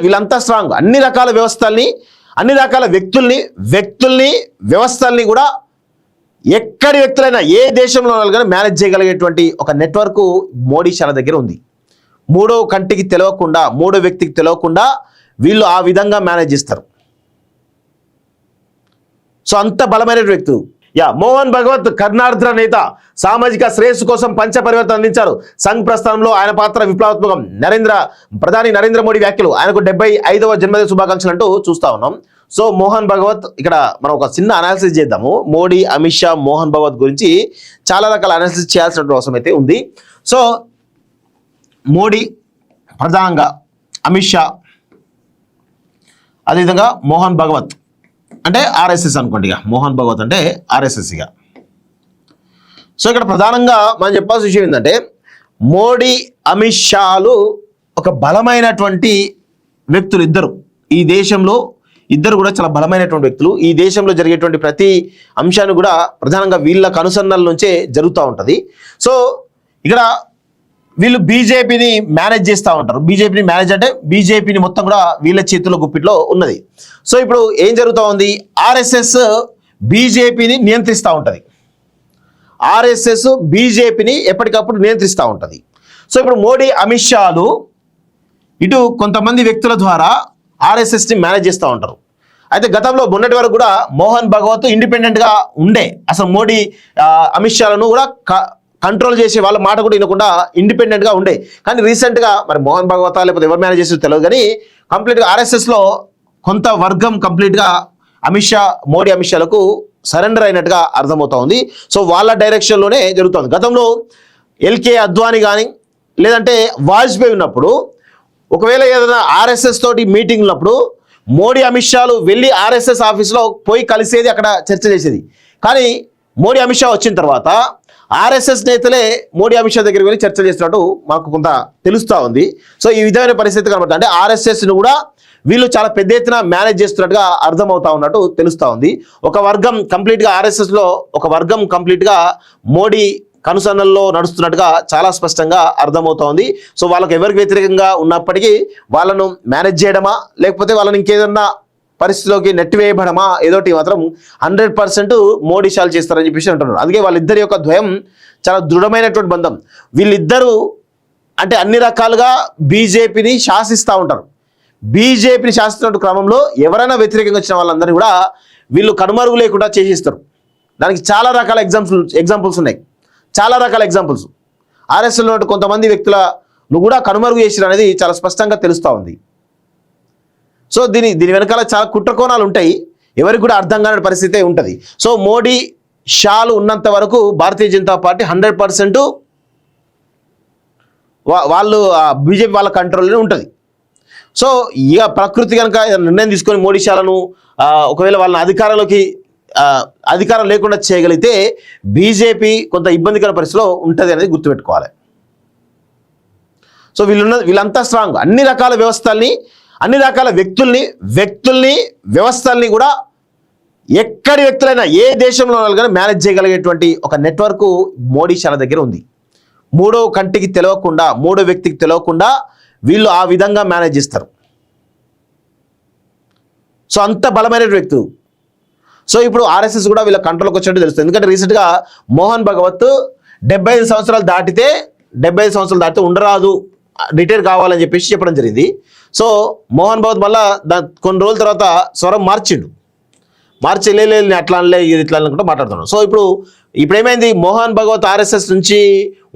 వీళ్ళంతా స్ట్రాంగ్. అన్ని రకాల వ్యవస్థల్ని, అన్ని రకాల వ్యక్తుల్ని వ్యవస్థల్ని కూడా ఎక్కడి వ్యక్తులైనా ఏ దేశంలో కానీ మేనేజ్ చేయగలిగేటువంటి ఒక నెట్వర్క్ మోడీ షాల దగ్గర ఉంది. మూడో కంటికి తెలియకుండా, మూడో వ్యక్తికి తెలియకుండా వీళ్ళు ఆ విధంగా మేనేజ్ చేస్తారు. సో అంత బలమైన వ్యక్తి. మోహన్ భగవత్ కర్ణార్ద్ర నేత, సామాజిక శ్రేయస్సు కోసం పంచ పరివర్తన అందించారు. సంఘ్ ప్రస్థానంలో ఆయన పాత్ర విప్లవాత్మకం. ప్రధాని నరేంద్ర మోడీ వ్యాఖ్యలు. ఆయనకు 75వ జన్మదిన శుభాకాంక్షలు అంటూ చూస్తా ఉన్నాం. సో మోహన్ భగవత్, ఇక్కడ మనం ఒక చిన్న అనాలిసిస్ చేద్దాము. మోడీ, అమిత్ షా, మోహన్ భగవత్ గురించి చాలా రకాల అనాలిసిస్ చేయాల్సిన అవసరం అయితే ఉంది. సో మోడీ ప్రధానంగా, అమిత్ షా, అదేవిధంగా మోహన్ భగవత్ అంటే ఆర్ఎస్ఎస్ అనుకోండి. ఇక మోహన్ భగవత్ అంటే ఆర్ఎస్ఎస్. ఇక సో ఇక్కడ ప్రధానంగా మనం చెప్పాల్సిన విషయం ఏంటంటే, మోడీ, అమిత్ షాలు ఒక బలమైనటువంటి వ్యక్తులు ఇద్దరు. ఈ దేశంలో ఇద్దరు కూడా చాలా బలమైనటువంటి వ్యక్తులు. ఈ దేశంలో జరిగేటువంటి ప్రతి అంశాన్ని కూడా ప్రధానంగా వీళ్ళ అనుసరణల నుంచే జరుగుతూ ఉంటుంది. సో ఇక్కడ వీళ్ళు బీజేపీని మేనేజ్ చేస్తూ ఉంటారు. బీజేపీని మేనేజ్ అంటే బీజేపీని మొత్తం కూడా వీళ్ళ చేతుల్లో గుప్పిట్లో ఉన్నది. సో ఇప్పుడు ఏం జరుగుతూ ఉంది, ఆర్ఎస్ఎస్ బీజేపీని నియంత్రిస్తూ ఉంటుంది. ఆర్ఎస్ఎస్ బీజేపీని ఎప్పటికప్పుడు నియంత్రిస్తూ ఉంటుంది. సో ఇప్పుడు మోడీ, అమిత్ షాలు ఇటు కొంతమంది వ్యక్తుల ద్వారా ఆర్ఎస్ఎస్ని మేనేజ్ చేస్తూ ఉంటారు. అయితే గతంలో మొన్నటి వరకు కూడా మోహన్ భగవత్ ఇండిపెండెంట్గా ఉండే, అసలు మోడీ, అమిత్ షాలను కూడా కంట్రోల్ చేసే వాళ్ళ మాట కూడా వినకుండా ఇండిపెండెంట్గా ఉండే. కానీ రీసెంట్గా మరి మోహన్ భగవత్ లేకపోతే ఎవరు మేనేజ్ చేసేది తెలియదు, కానీ కంప్లీట్గా ఆర్ఎస్ఎస్లో కొంత వర్గం కంప్లీట్గా మోడీ అమిత్ షాలకు సరెండర్ అయినట్టుగా అర్థమవుతా ఉంది. సో వాళ్ళ డైరెక్షన్లోనే జరుగుతుంది. గతంలో ఎల్కే అద్వానీ కానీ లేదంటే వాజ్పేయి ఉన్నప్పుడు ఒకవేళ ఏదైనా ఆర్ఎస్ఎస్ తోటి మీటింగ్ ఉన్నప్పుడు మోడీ, అమిత్ షాలు వెళ్ళి ఆర్ఎస్ఎస్ ఆఫీస్లో పోయి కలిసేది, అక్కడ చర్చ చేసేది. కానీ మోడీ, అమిత్ షా వచ్చిన తర్వాత ఆర్ఎస్ఎస్ నేతలే మోడీ, అమిత్ షా దగ్గరికి వెళ్ళి చర్చ చేస్తున్నట్టు మాకు కొంత తెలుస్తూ ఉంది. సో ఈ విధమైన పరిస్థితి కనబడుతుంది. అంటే ఆర్ఎస్ఎస్ను కూడా వీళ్ళు చాలా పెద్ద ఎత్తున మేనేజ్ చేస్తున్నట్టుగా అర్థమవుతా ఉన్నట్టు తెలుస్తూ ఉంది. ఒక వర్గం కంప్లీట్గా ఆర్ఎస్ఎస్లో ఒక వర్గం కంప్లీట్గా మోడీ కనుసన్నల్లో నడుస్తున్నట్టుగా చాలా స్పష్టంగా అర్థమవుతా ఉంది. సో వాళ్ళకి ఎవరికి వ్యతిరేకంగా ఉన్నప్పటికీ వాళ్ళను మేనేజ్ చేయడమా, లేకపోతే వాళ్ళని ఇంకేదన్నా పరిస్థితిలోకి నెట్టివేయబడమా, ఏదోటి మాత్రం 100% మోడీ షాలు చేస్తారని చెప్పేసి అంటున్నారు. అందుకే వాళ్ళిద్దరి యొక్క ద్వయం చాలా దృఢమైనటువంటి బంధం. వీళ్ళిద్దరూ అంటే అన్ని రకాలుగా బీజేపీని శాసిస్తూ ఉంటారు. బీజేపీని శాసిస్తున్న క్రమంలో ఎవరైనా వ్యతిరేకంగా వచ్చిన వాళ్ళందరినీ కూడా వీళ్ళు కనుమరుగు లేకుండా చేసేస్తారు. దానికి చాలా రకాల ఎగ్జాంపుల్స్ ఉన్నాయి. చాలా రకాల ఎగ్జాంపుల్స్ ఆర్ఎస్ఎస్లో కొంతమంది వ్యక్తులను కూడా కనుమరుగు చేసారు అనేది చాలా స్పష్టంగా తెలుస్తూ ఉంది. సో దీని వెనకాల చాలా కుట్రకోణాలు ఉంటాయి. ఎవరికి కూడా అర్థం కాని పరిస్థితే ఉంటుంది. సో మోడీ, షాలు ఉన్నంత వరకు భారతీయ జనతా పార్టీ 100% వాళ్ళు బీజేపీ వాళ్ళ కంట్రోల్లోనే ఉంటుంది. సో ఇక ప్రకృతి కనుక నిర్ణయం తీసుకొని మోడీ, షాలను ఒకవేళ వాళ్ళని అధికారం లేకుండా చేయగలిగితే బీజేపీ కొంత ఇబ్బందికర పరిస్థితిలో ఉంటుంది అనేది గుర్తుపెట్టుకోవాలి. సో వీళ్ళంతా స్ట్రాంగ్. అన్ని రకాల వ్యవస్థల్ని, అన్ని రకాల వ్యక్తుల్ని వ్యవస్థల్ని కూడా ఎక్కడి వ్యక్తులైనా ఏ దేశంలో కానీ మేనేజ్ చేయగలిగేటువంటి ఒక నెట్వర్క్ మోడీ షాల దగ్గర ఉంది. మూడో కంటికి తెలియకుండా, మూడో వ్యక్తికి తెలియకుండా వీళ్ళు ఆ విధంగా మేనేజ్ చేస్తారు. సో అంత బలమైన వ్యక్తి. సో ఇప్పుడు ఆర్ఎస్ఎస్ కూడా వీళ్ళ కంట్రోల్కి వచ్చినట్టు తెలుస్తుంది. ఎందుకంటే రీసెంట్గా మోహన్ భగవత్ 75 సంవత్సరాలు దాటితే ఉండరాదు, రిటైర్ కావాలని చెప్పేసి చెప్పడం జరిగింది. సో మోహన్ భగవత్ మళ్ళీ కొన్ని రోజుల తర్వాత స్వరం మార్చి లేదు అట్లా అనలే, ఇది ఇట్లా అనుకుంటూ మాట్లాడుతున్నాడు. సో ఇప్పుడు ఏమైంది, మోహన్ భగవత్ ఆర్ఎస్ఎస్ నుంచి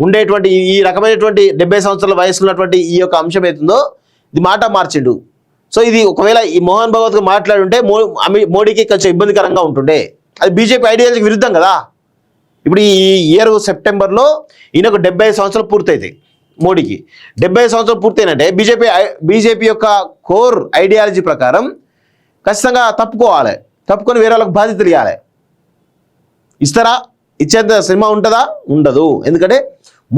ఉండేటువంటి ఈ రకమైనటువంటి 70 సంవత్సరాల వయసు ఉన్నటువంటి ఈ యొక్క అంశం అవుతుందో ఇది మాట మార్చిండు. సో ఇది ఒకవేళ ఈ మోహన్ భగవత్ మాట్లాడుంటే మోడీకి కొంచెం ఇబ్బందికరంగా ఉంటుండే. అది బీజేపీ ఐడియాలజీకి విరుద్ధం కదా. ఇప్పుడు ఈ ఇయర్ సెప్టెంబర్లో ఈయనకు 75 సంవత్సరాలు పూర్తయితాయి. మోడీకి 75 సంవత్సరాలు పూర్తయినంటే బీజేపీ యొక్క కోర్ ఐడియాలజీ ప్రకారం ఖచ్చితంగా తప్పుకొని వేరే వాళ్ళకి బాధ్యతలు ఇవ్వాలి. ఇస్తారా? ఇచ్చేంత సినిమా ఉంటుందా? ఉండదు. ఎందుకంటే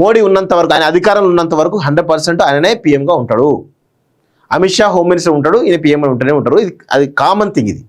మోడీ ఉన్నంత వరకు, ఆయన అధికారంలో ఉన్నంత వరకు 100% ఆయననే పీఎంగా ఉంటాడు. అమిత్ షా హోమ్ మినిస్టర్ ఉంటాడు, ఈయన పీఎం ఉంటూనే ఉంటారు. అది కామన్ థింగ్ ఇది.